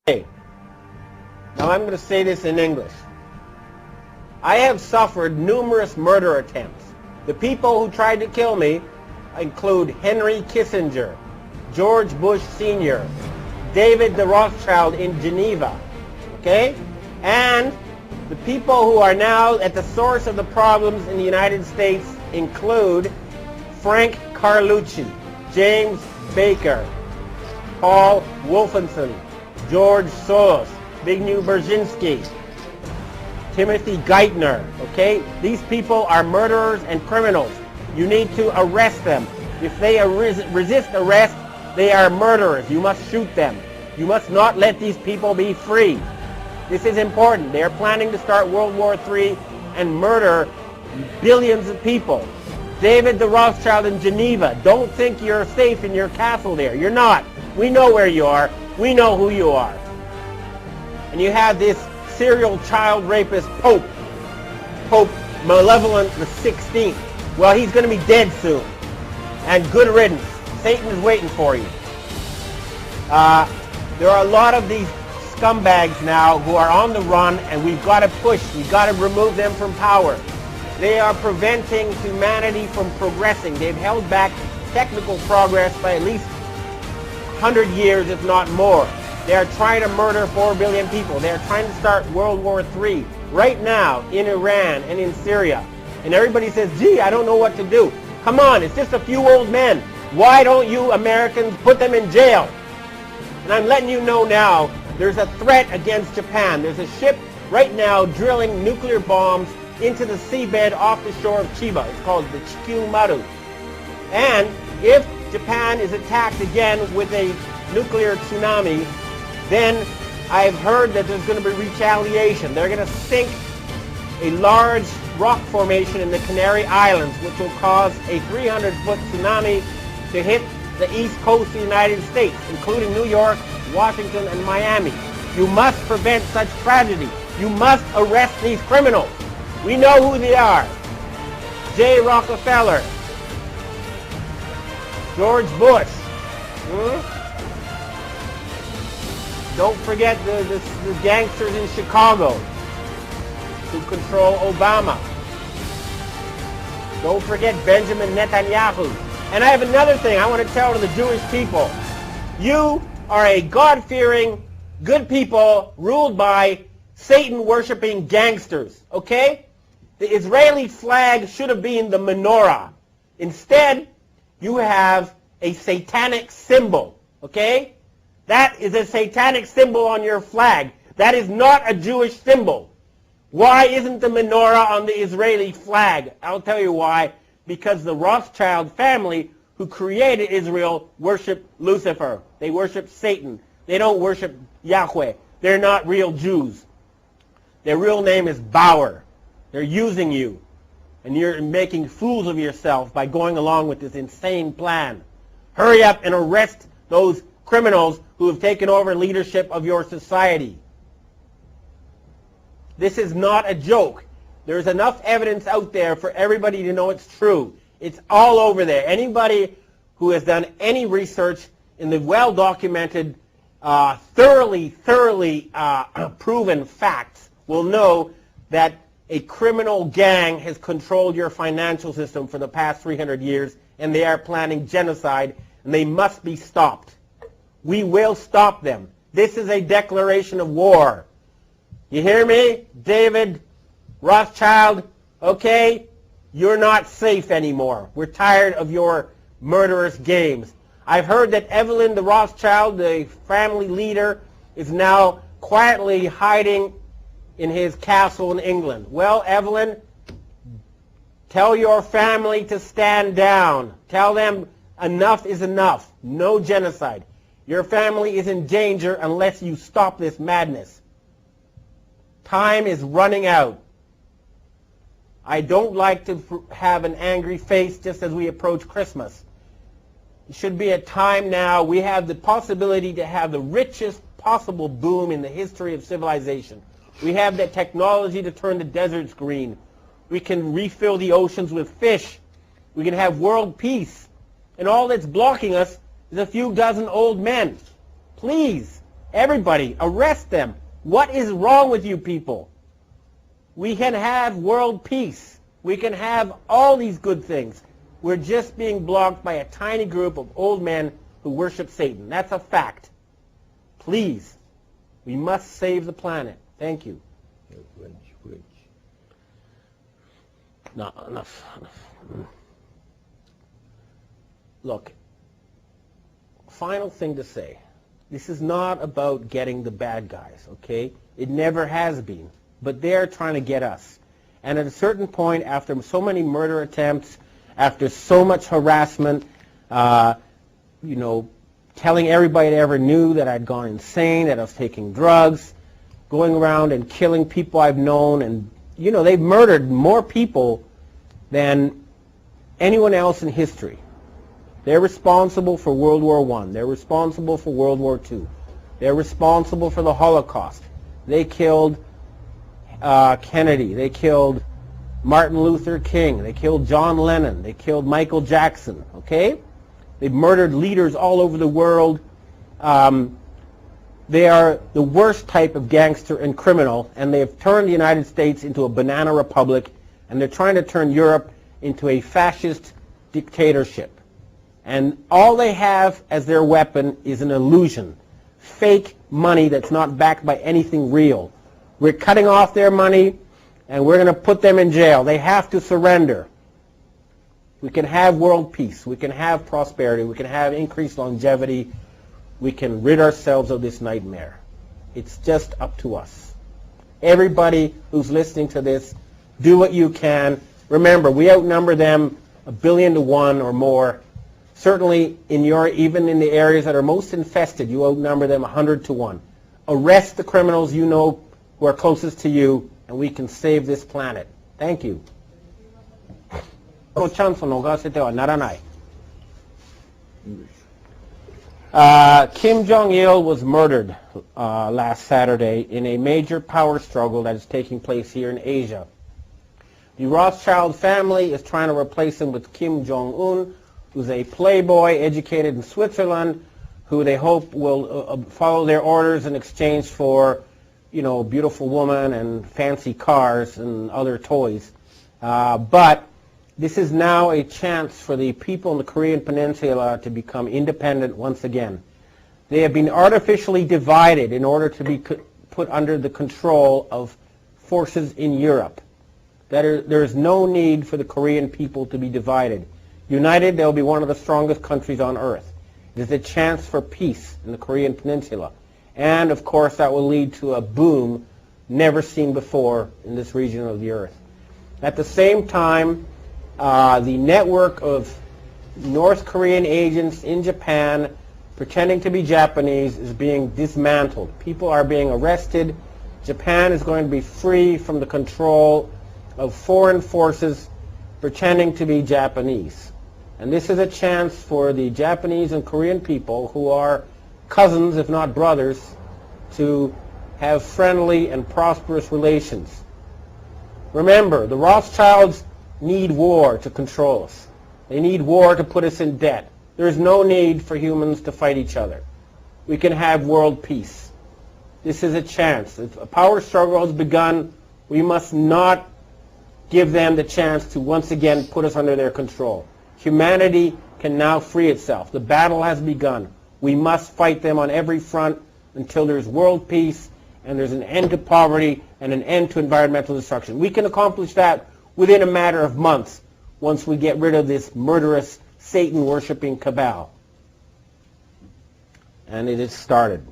Hey, now I'm going to say this in English. I have suffered numerous murder attempts. The people who tried to kill me include Henry Kissinger, George Bush Sr., David the Rothschild in Geneva, okay? And the people who are now at the source of the problems in the United States include Frank Carlucci, James Baker, Paul Wolfenson, George Soros, Zbigniew Brzezinski, Timothy Geithner, okay? These people are murderers and criminals. You need to arrest them. If they resist arrest, they are murderers. You must shoot them. You must not let these people be free. This is important. They are planning to start World War III and murder billions of people. David the Rothschild in Geneva, don't think you're safe in your castle there. You're not. We know where you are. We know who you are. And you have this serial child rapist Pope Malevolent the 16th. Well, he's going to be dead soon. And good riddance. Satan is waiting for you. There are a lot of these scumbags now who are on the run, and we've got to push. We've got to remove them from power. They are preventing humanity from progressing. They've held back technical progress by at least 100 years, if not more. They are trying to murder 4 billion people. They are trying to start World War III right now in Iran and in Syria. And everybody says, gee, I don't know what to do. Come on, it's just a few old men. Why don't you Americans put them in jail? And I'm letting you know now, there's a threat against Japan. There's a ship right now drilling nuclear bombs into the seabed off the shore of Chiba. It's called the Chikumaru. And if Japan is attacked again with a nuclear tsunami, then I've heard that there's going to be retaliation. They're going to sink a large rock formation in the Canary Islands, which will cause a 300-foot tsunami to hit the east coast of the United States, including New York, Washington, and Miami. You must prevent such tragedy. You must arrest these criminals. We know who they are. J. Rockefeller, George Bush. Don't forget the gangsters in Chicago who control Obama. Don't forget Benjamin Netanyahu. And I have another thing I want to tell to the Jewish people. You are a God-fearing, good people ruled by Satan-worshipping gangsters, okay? The Israeli flag should have been the menorah. Instead, you have a satanic symbol, okay? That is a satanic symbol on your flag. That is not a Jewish symbol. Why isn't the menorah on the Israeli flag? I'll tell you why. Because the Rothschild family who created Israel worship Lucifer. They worship Satan. They don't worship Yahweh. They're not real Jews. Their real name is Bauer. They're using you. And you're making fools of yourself by going along with this insane plan. Hurry up and arrest those criminals who have taken over leadership of your society. This is not a joke. There's enough evidence out there for everybody to know it's true. It's all over there. Anybody who has done any research in the well-documented, thoroughly proven facts will know that a criminal gang has controlled your financial system for the past 300 years, and they are planning genocide, and they must be stopped. We will stop them. This is a declaration of war. You hear me? David Rothschild, okay? You're not safe anymore. We're tired of your murderous games. I've heard that Evelyn the Rothschild, the family leader, is now quietly hiding in his castle in England. Well, Evelyn, tell your family to stand down. Tell them enough is enough. No genocide. Your family is in danger unless you stop this madness. Time is running out. I don't like to have an angry face just as we approach Christmas. It should be a time now. We have the possibility to have the richest possible boom in the history of civilization. We have the technology to turn the deserts green. We can refill the oceans with fish. We can have world peace. And all that's blocking us is a few dozen old men. Please, Everybody, arrest them. What is wrong with you people? We can have world peace. We can have all these good things. We're just being blocked by a tiny group of old men who worship Satan. That's a fact. Please, we must save the planet. Thank you. No, enough. Look, final thing to say. This is not about getting the bad guys, okay? It never has been. But they're trying to get us. And at a certain point, after so many murder attempts, after so much harassment, telling everybody that ever knew that I'd gone insane, that I was taking drugs, going around and killing people I've known, and they've murdered more people than anyone else in history. They're responsible for World War I. They're responsible for World War II. They're responsible for the Holocaust. They killed Kennedy. They killed Martin Luther King. They killed John Lennon. They killed Michael Jackson. Okay? They've murdered leaders all over the world. They are the worst type of gangster and criminal, and they have turned the United States into a banana republic, and they're trying to turn Europe into a fascist dictatorship. And all they have as their weapon is an illusion, fake money that's not backed by anything real. We're cutting off their money, and we're going to put them in jail. They have to surrender. We can have world peace. We can have prosperity. We can have increased longevity. We can rid ourselves of this nightmare. It's just up to us. Everybody who's listening to this, do what you can. Remember, we outnumber them 1 billion to 1 or more. Certainly, even in the areas that are most infested, you outnumber them 100 to 1. Arrest the criminals you know who are closest to you, and we can save this planet. Thank you. Kim Jong-il was murdered last Saturday in a major power struggle that is taking place here in Asia. The Rothschild family is trying to replace him with Kim Jong-un, who's a playboy educated in Switzerland, who they hope will follow their orders in exchange for, beautiful women and fancy cars and other toys. But this is now a chance for the people in the Korean Peninsula to become independent once again. They have been artificially divided in order to be put under the control of forces in Europe. There is no need for the Korean people to be divided. United, they'll be one of the strongest countries on earth. It is a chance for peace in the Korean Peninsula. And, of course, that will lead to a boom never seen before in this region of the earth. At the same time, the network of North Korean agents in Japan pretending to be Japanese is being dismantled. People are being arrested. Japan is going to be free from the control of foreign forces pretending to be Japanese. And this is a chance for the Japanese and Korean people, who are cousins, if not brothers, to have friendly and prosperous relations. Remember, the Rothschilds need war to control us. They need war to put us in debt. There is no need for humans to fight each other. We can have world peace. This is a chance. If a power struggle has begun, we must not give them the chance to once again put us under their control. Humanity can now free itself. The battle has begun. We must fight them on every front until there's world peace and there's an end to poverty and an end to environmental destruction. We can accomplish that within a matter of months once we get rid of this murderous, Satan-worshipping cabal. And it has started.